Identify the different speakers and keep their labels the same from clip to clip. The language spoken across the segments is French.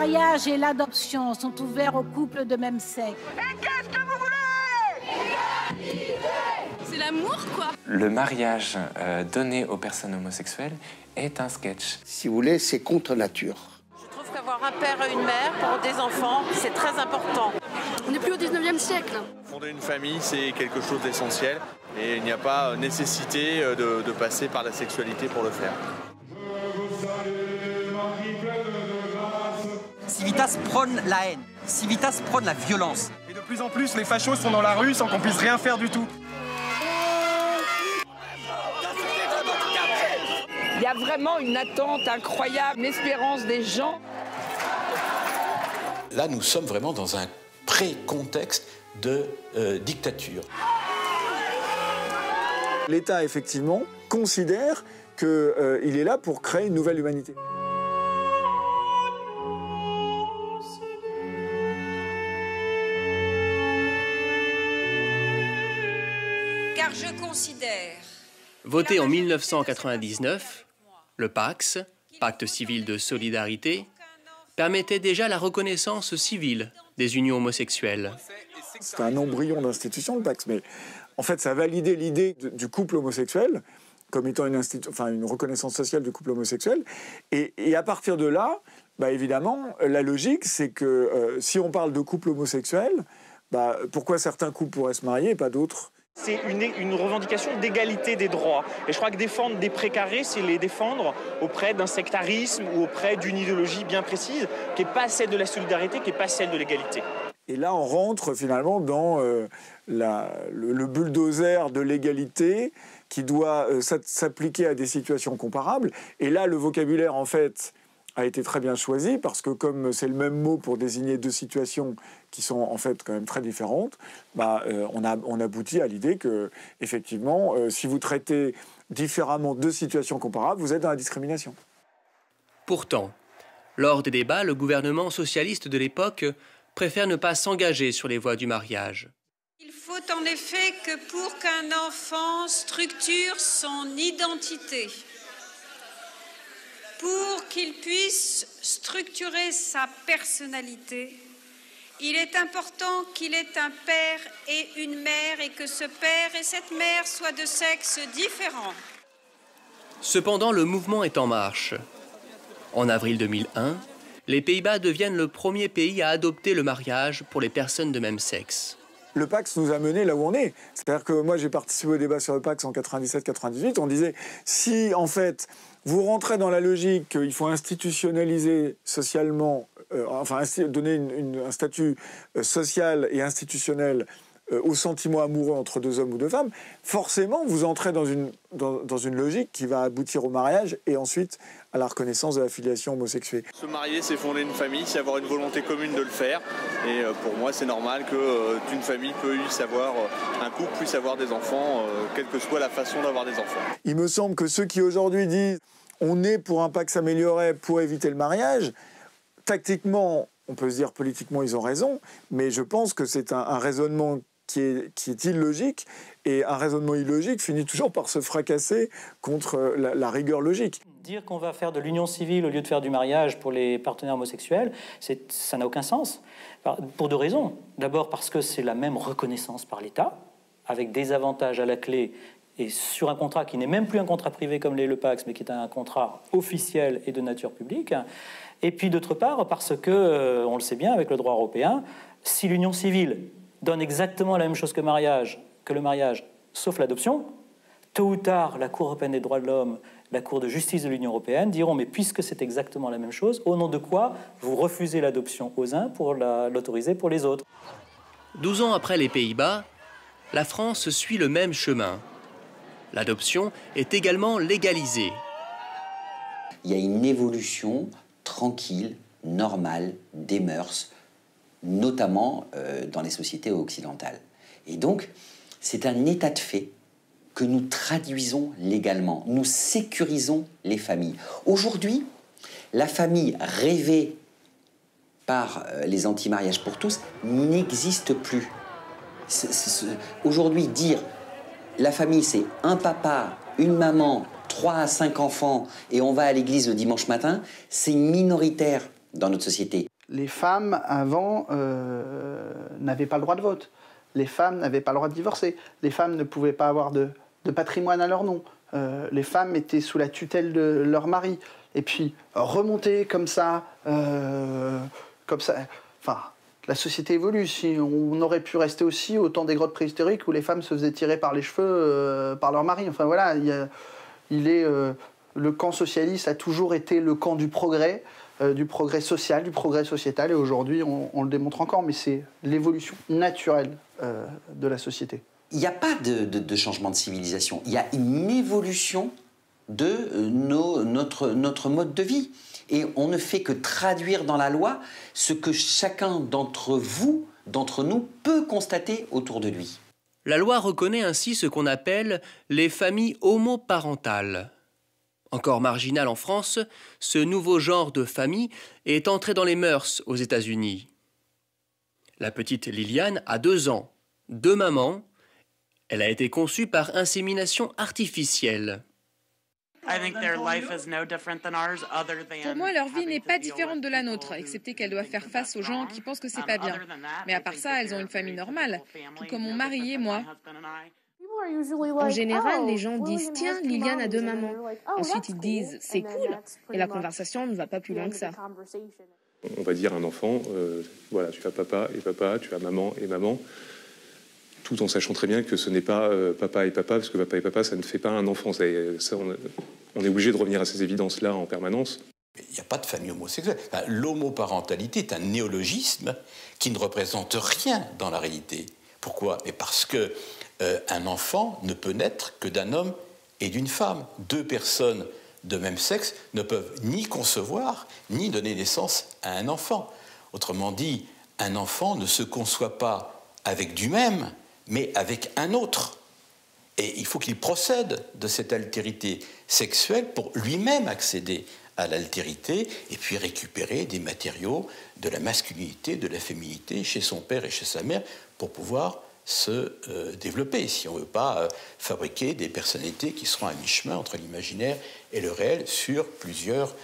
Speaker 1: mariage et l'adoption sont ouverts aux couples de même sexe.
Speaker 2: Et qu'est-ce que vous voulez?
Speaker 3: C'est l'amour, quoi.
Speaker 4: Le mariage donné aux personnes homosexuelles est un sketch.
Speaker 5: Si vous voulez, c'est contre nature.
Speaker 6: Je trouve qu'avoir un père et une mère pour des enfants, c'est très important.
Speaker 3: On n'est plus au 19e siècle.
Speaker 7: Fonder une famille, c'est quelque chose d'essentiel. Et il n'y a pas nécessité de passer par la sexualité pour le faire.
Speaker 8: Civitas prône la haine. Civitas prône la violence.
Speaker 9: Et de plus en plus, les fachos sont dans la rue sans qu'on puisse rien faire du tout.
Speaker 10: Il y a vraiment une attente incroyable, une espérance des gens.
Speaker 11: Là, nous sommes vraiment dans un pré-contexte de dictature.
Speaker 12: L'État, effectivement, considère qu'il est là pour créer une nouvelle humanité.
Speaker 13: Car je considère...
Speaker 14: Voté en 1999, le PACS, Pacte civil de solidarité, permettait déjà la reconnaissance civile des unions homosexuelles.
Speaker 12: C'est un embryon d'institution, le PACS, mais en fait, ça a validé l'idée du couple homosexuel comme étant une reconnaissance sociale du couple homosexuel. Et à partir de là, évidemment, la logique, c'est que si on parle de couple homosexuel, pourquoi certains couples pourraient se marier et pas d'autres ?
Speaker 9: C'est une revendication d'égalité des droits. Et je crois que défendre des précarés, c'est les défendre auprès d'un sectarisme ou auprès d'une idéologie bien précise, qui n'est pas celle de la solidarité, qui n'est pas celle de l'égalité.
Speaker 12: Et là, on rentre finalement dans le bulldozer de l'égalité qui doit s'appliquer à des situations comparables. Et là, le vocabulaire, en fait, a été très bien choisi parce que comme c'est le même mot pour désigner deux situations qui sont en fait quand même très différentes, on aboutit à l'idée que effectivement, si vous traitez différemment deux situations comparables, vous êtes dans la discrimination.
Speaker 14: Pourtant, lors des débats, le gouvernement socialiste de l'époque préfère ne pas s'engager sur les voies du mariage.
Speaker 13: Il faut en effet que pour qu'un enfant structure son identité, pour qu'il puisse structurer sa personnalité, il est important qu'il ait un père et une mère et que ce père et cette mère soient de sexe différent.
Speaker 14: Cependant, le mouvement est en marche. En avril 2001, les Pays-Bas deviennent le premier pays à adopter le mariage pour les personnes de même sexe.
Speaker 12: Le PACS nous a menés là où on est. C'est-à-dire que moi, j'ai participé au débat sur le PACS en 97-98. On disait, si en fait, vous rentrez dans la logique qu'il faut institutionnaliser socialement, donner un statut social et institutionnel aux sentiments amoureux entre deux hommes ou deux femmes, forcément, vous entrez dans une logique qui va aboutir au mariage et ensuite à la reconnaissance de la filiation homosexuée.
Speaker 7: Se marier, c'est fonder une famille, c'est avoir une volonté commune de le faire. Et pour moi, c'est normal qu'une famille puisse avoir, un couple puisse avoir des enfants, quelle que soit la façon d'avoir des enfants.
Speaker 12: Il me semble que ceux qui aujourd'hui disent on est pour un PACS amélioré pour éviter le mariage, tactiquement, on peut se dire politiquement, ils ont raison, mais je pense que c'est un raisonnement qui est illogique, et un raisonnement illogique finit toujours par se fracasser contre la rigueur logique.
Speaker 15: Dire qu'on va faire de l'union civile au lieu de faire du mariage pour les partenaires homosexuels, ça n'a aucun sens. Pour deux raisons. D'abord parce que c'est la même reconnaissance par l'État, avec des avantages à la clé, et sur un contrat qui n'est même plus un contrat privé comme le PACS, mais qui est un contrat officiel et de nature publique. Et puis d'autre part parce que, on le sait bien avec le droit européen, si l'union civile donne exactement la même chose que le mariage, sauf l'adoption, tôt ou tard, la Cour européenne des droits de l'homme, la Cour de justice de l'Union européenne diront « mais puisque c'est exactement la même chose, au nom de quoi vous refusez l'adoption aux uns pour l'autoriser pour les autres ?»
Speaker 14: 12 ans après les Pays-Bas, la France suit le même chemin. L'adoption est également légalisée.
Speaker 16: Il y a une évolution tranquille, normale, des mœurs, notamment dans les sociétés occidentales. Et donc, c'est un état de fait que nous traduisons légalement. Nous sécurisons les familles. Aujourd'hui, la famille rêvée par les anti-mariages pour tous n'existe plus. Aujourd'hui, dire la famille, c'est un papa, une maman, 3 à 5 enfants, et on va à l'église le dimanche matin, c'est minoritaire dans notre société.
Speaker 17: Les femmes, avant, n'avaient pas le droit de vote. Les femmes n'avaient pas le droit de divorcer. Les femmes ne pouvaient pas avoir de patrimoine à leur nom. Les femmes étaient sous la tutelle de leur mari. Et puis, remonter comme ça, enfin, la société évolue. Si on aurait pu rester aussi au temps des grottes préhistoriques où les femmes se faisaient tirer par les cheveux par leur mari. Enfin voilà, le camp socialiste a toujours été le camp du progrès social, du progrès sociétal. Et aujourd'hui, on le démontre encore, mais c'est l'évolution naturelle de la société.
Speaker 16: Il n'y a pas de changement de civilisation. Il y a une évolution de notre mode de vie. Et on ne fait que traduire dans la loi ce que chacun d'entre nous, peut constater autour de lui.
Speaker 14: La loi reconnaît ainsi ce qu'on appelle les familles homoparentales. Encore marginal en France, ce nouveau genre de famille est entré dans les mœurs aux États-Unis. La petite Liliane a 2 ans, 2 mamans. Elle a été conçue par insémination artificielle.
Speaker 18: Pour moi, leur vie n'est pas différente de la nôtre, excepté qu'elles doivent faire face aux gens qui pensent que c'est pas bien. Mais à part ça, elles ont une famille normale, tout comme mon mari et moi.
Speaker 3: En général, les gens disent « Tiens, Liliane a 2 mamans ». Ensuite, ils disent « C'est cool ». Et la conversation ne va pas plus loin que ça.
Speaker 19: On va dire à un enfant, voilà, tu as papa et papa, tu as maman et maman, tout en sachant très bien que ce n'est pas papa et papa, parce que papa et papa, ça ne fait pas un enfant. Ça, on est obligé de revenir à ces évidences-là en permanence.
Speaker 11: Il n'y a pas de famille homosexuelle. Enfin, l'homoparentalité est un néologisme qui ne représente rien dans la réalité. Pourquoi? Mais parce que un enfant ne peut naître que d'un homme et d'une femme. 2 personnes de même sexe ne peuvent ni concevoir, ni donner naissance à un enfant. Autrement dit, un enfant ne se conçoit pas avec du même, mais avec un autre. Et il faut qu'il procède de cette altérité sexuelle pour lui-même accéder à l'altérité et puis récupérer des matériaux de la masculinité, de la féminité chez son père et chez sa mère pour pouvoir se développer, si on ne veut pas fabriquer des personnalités qui seront à mi-chemin entre l'imaginaire et le réel sur plusieurs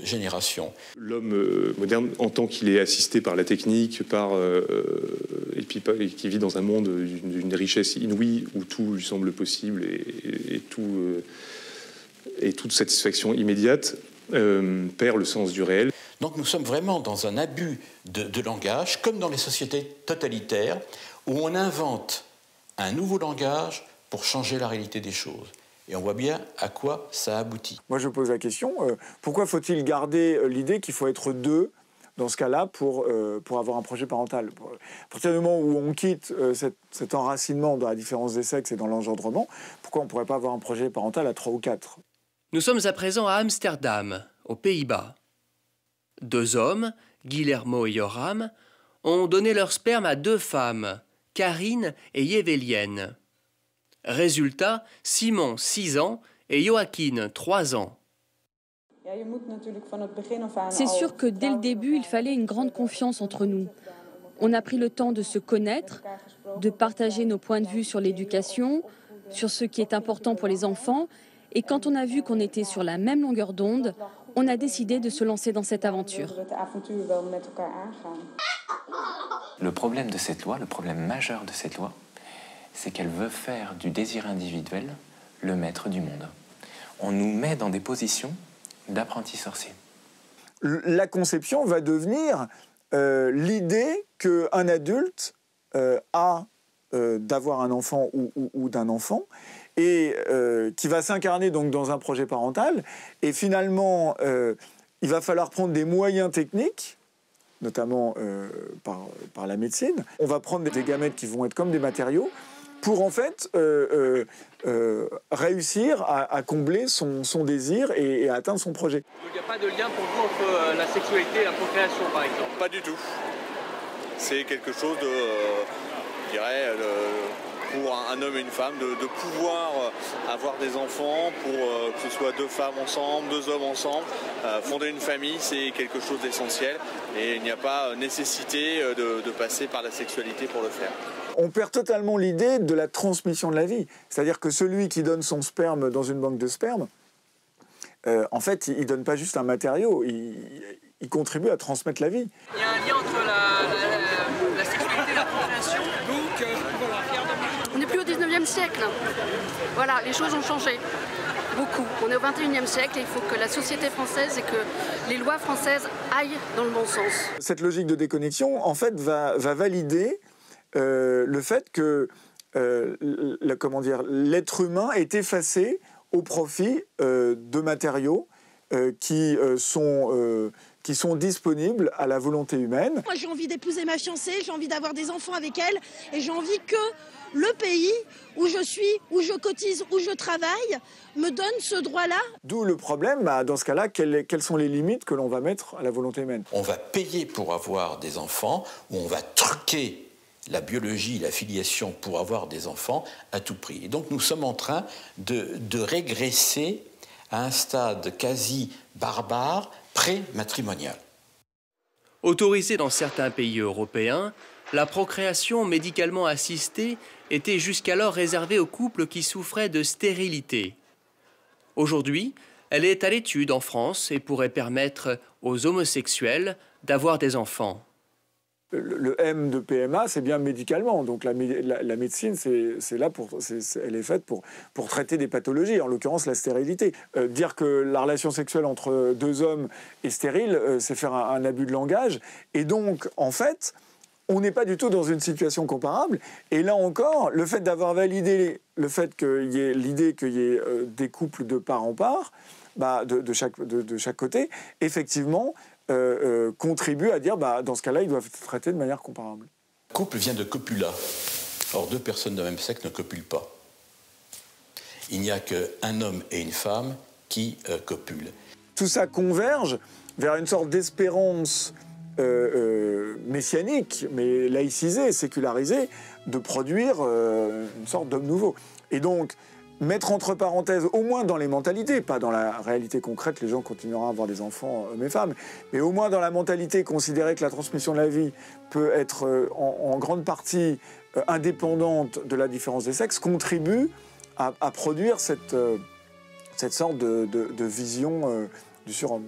Speaker 11: générations.
Speaker 19: L'homme moderne, en tant qu'il est assisté par la technique, et qui vit dans un monde d'une richesse inouïe où tout lui semble possible et toute satisfaction immédiate, perd le sens du réel.
Speaker 11: Donc nous sommes vraiment dans un abus de langage, comme dans les sociétés totalitaires, où on invente un nouveau langage pour changer la réalité des choses. Et on voit bien à quoi ça aboutit.
Speaker 12: Moi, je pose la question, pourquoi faut-il garder l'idée qu'il faut être 2 dans ce cas-là pour avoir un projet parental? À partir du moment où on quitte cet enracinement dans la différence des sexes et dans l'engendrement, pourquoi on ne pourrait pas avoir un projet parental à 3 ou 4?
Speaker 14: Nous sommes à présent à Amsterdam, aux Pays-Bas. 2 hommes, Guillermo et Joram, ont donné leur sperme à 2 femmes, Karine et Yevelienne. Résultat, Simon, 6 ans, et Joaquin, 3 ans.
Speaker 20: C'est sûr que dès le début, il fallait une grande confiance entre nous. On a pris le temps de se connaître, de partager nos points de vue sur l'éducation, sur ce qui est important pour les enfants. Et quand on a vu qu'on était sur la même longueur d'onde, on a décidé de se lancer dans cette aventure.
Speaker 4: Le problème de cette loi, le problème majeur de cette loi, c'est qu'elle veut faire du désir individuel le maître du monde. On nous met dans des positions d'apprentis sorciers.
Speaker 12: La conception va devenir l'idée qu'un adulte a d'avoir un enfant ou d'un enfant, et qui va s'incarner donc dans un projet parental. Et finalement, il va falloir prendre des moyens techniques, notamment par la médecine. On va prendre des gamètes qui vont être comme des matériaux pour en fait réussir à combler son désir et à atteindre son projet.
Speaker 9: Il n'y a pas de lien pour vous entre la sexualité et la procréation, par exemple?
Speaker 7: Pas du tout. C'est quelque chose de, je dirais, pour un homme et une femme, de pouvoir avoir des enfants, pour que ce soit 2 femmes ensemble, 2 hommes ensemble. Fonder une famille, c'est quelque chose d'essentiel et il n'y a pas nécessité de passer par la sexualité pour le faire.
Speaker 12: On perd totalement l'idée de la transmission de la vie. C'est-à-dire que celui qui donne son sperme dans une banque de sperme, en fait, il ne donne pas juste un matériau, il contribue à transmettre la vie.
Speaker 21: Il y a un lien entre la sexualité et la procréation. Donc, voilà.
Speaker 22: On n'est plus au 19e siècle. Voilà, les choses ont changé. Beaucoup. On est au 21e siècle et il faut que la société française et que les lois françaises aillent dans le bon sens.
Speaker 12: Cette logique de déconnexion, en fait, va valider le fait que l'être humain est effacé au profit de matériaux qui sont disponibles à la volonté humaine.
Speaker 23: Moi, j'ai envie d'épouser ma fiancée, j'ai envie d'avoir des enfants avec elle, et j'ai envie que le pays où je suis, où je cotise, où je travaille, me donne ce droit-là.
Speaker 12: D'où le problème, dans ce cas-là, quelles sont les limites que l'on va mettre à la volonté humaine?
Speaker 11: On va payer pour avoir des enfants, ou on va truquer la biologie, la filiation pour avoir des enfants à tout prix. Et donc nous sommes en train de régresser à un stade quasi barbare, pré-matrimonial.
Speaker 14: Autorisée dans certains pays européens, la procréation médicalement assistée était jusqu'alors réservée aux couples qui souffraient de stérilité. Aujourd'hui, elle est à l'étude en France et pourrait permettre aux homosexuels d'avoir des enfants.
Speaker 12: Le M de PMA, c'est bien médicalement. Donc la médecine, elle est faite pour traiter des pathologies, en l'occurrence la stérilité. Dire que la relation sexuelle entre deux hommes est stérile, c'est faire un abus de langage. Et donc, en fait, on n'est pas du tout dans une situation comparable. Et là encore, le fait d'avoir validé le fait qu'il y ait l'idée qu'il y ait des couples de part en part, de chaque côté, effectivement, contribue à dire, dans ce cas-là, ils doivent être traités de manière comparable.
Speaker 11: Couple vient de copula. Or, deux personnes de même sexe ne copulent pas. Il n'y a qu'un homme et une femme qui copulent.
Speaker 12: Tout ça converge vers une sorte d'espérance messianique, mais laïcisée, sécularisée, de produire une sorte d'homme nouveau. Et donc, mettre entre parenthèses, au moins dans les mentalités, pas dans la réalité concrète, les gens continueront à avoir des enfants, hommes et femmes, mais au moins dans la mentalité, considérer que la transmission de la vie peut être en grande partie indépendante de la différence des sexes, contribue à produire cette sorte de vision du surhomme.